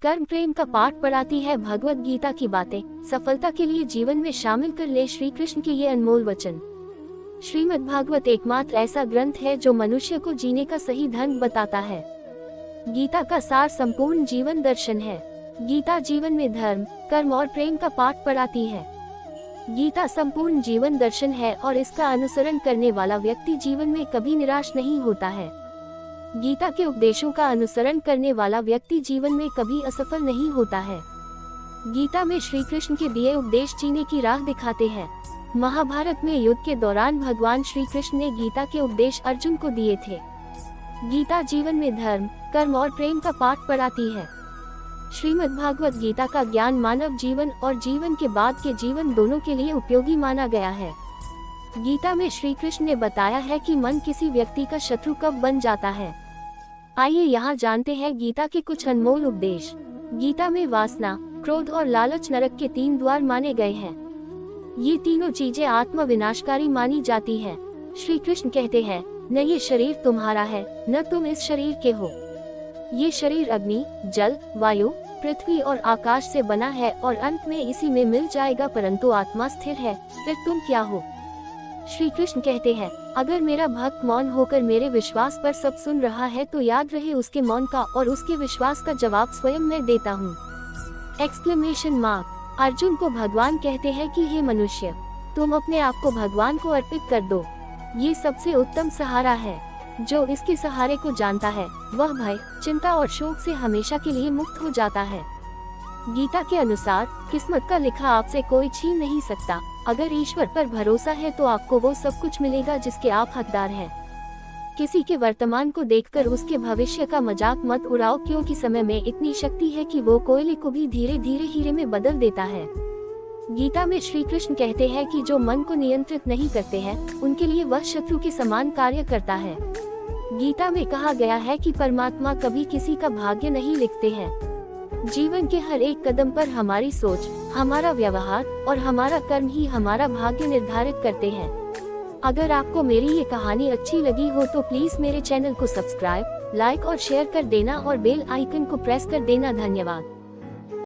कर्म प्रेम का पाठ पढ़ाती है भगवत गीता की बातें। सफलता के लिए जीवन में शामिल कर ले श्री कृष्ण के ये अनमोल वचन। श्रीमद् भागवत एकमात्र ऐसा ग्रंथ है जो मनुष्य को जीने का सही ढंग बताता है। गीता का सार संपूर्ण जीवन दर्शन है। गीता जीवन में धर्म, कर्म और प्रेम का पाठ पढ़ाती है। गीता संपूर्ण जीवन दर्शन है और इसका अनुसरण करने वाला व्यक्ति जीवन में कभी निराश नहीं होता है। गीता के उपदेशों का अनुसरण करने वाला व्यक्ति जीवन में कभी असफल नहीं होता है। गीता में श्री कृष्ण के दिए उपदेश जीने की राह दिखाते हैं। महाभारत में युद्ध के दौरान भगवान श्री कृष्ण ने गीता के उपदेश अर्जुन को दिए थे। गीता जीवन में धर्म, कर्म और प्रेम का पाठ पढ़ाती है। श्रीमद् भागवत गीता का ज्ञान मानव जीवन और जीवन के बाद के जीवन दोनों के लिए उपयोगी माना गया है। गीता में श्री कृष्ण ने बताया है कि मन किसी व्यक्ति का शत्रु कब बन जाता है। आइए यहाँ जानते हैं गीता के कुछ अनमोल उपदेश। गीता में वासना, क्रोध और लालच नरक के 3 द्वार माने गए हैं। ये तीनों चीजें आत्म विनाशकारी मानी जाती हैं। श्री कृष्ण कहते हैं, न ये शरीर तुम्हारा है, न तुम इस शरीर के हो। ये शरीर अग्नि, जल, वायु, पृथ्वी और आकाश से बना है और अंत में इसी में मिल जाएगा, परंतु आत्मा स्थिर है। फिर तुम क्या हो? श्री कृष्ण कहते हैं, अगर मेरा भक्त मौन होकर मेरे विश्वास पर सब सुन रहा है तो याद रहे उसके मौन का और उसके विश्वास का जवाब स्वयं मैं देता हूँ। Exclamation mark. अर्जुन को भगवान कहते हैं कि हे मनुष्य, तुम अपने आप को भगवान को अर्पित कर दो। ये सबसे उत्तम सहारा है। जो इसके सहारे को जानता है वह भय, चिंता और शोक से हमेशा के लिए मुक्त हो जाता है। गीता के अनुसार किस्मत का लिखा आपसे कोई छीन नहीं सकता। अगर ईश्वर पर भरोसा है तो आपको वो सब कुछ मिलेगा जिसके आप हकदार हैं। किसी के वर्तमान को देखकर उसके भविष्य का मजाक मत उड़ाओ, क्योंकि समय में इतनी शक्ति है कि वो कोयले को भी धीरे धीरे हीरे में बदल देता है। गीता में श्री कृष्ण कहते हैं कि जो मन को नियंत्रित नहीं करते हैं उनके लिए वह शत्रु के समान कार्य करता है। गीता में कहा गया है कि परमात्मा कभी किसी का भाग्य नहीं लिखते हैं। जीवन के हर एक कदम पर हमारी सोच, हमारा व्यवहार और हमारा कर्म ही हमारा भाग्य निर्धारित करते हैं। अगर आपको मेरी ये कहानी अच्छी लगी हो तो प्लीज मेरे चैनल को सब्सक्राइब, लाइक और शेयर कर देना और बेल आइकन को प्रेस कर देना। धन्यवाद।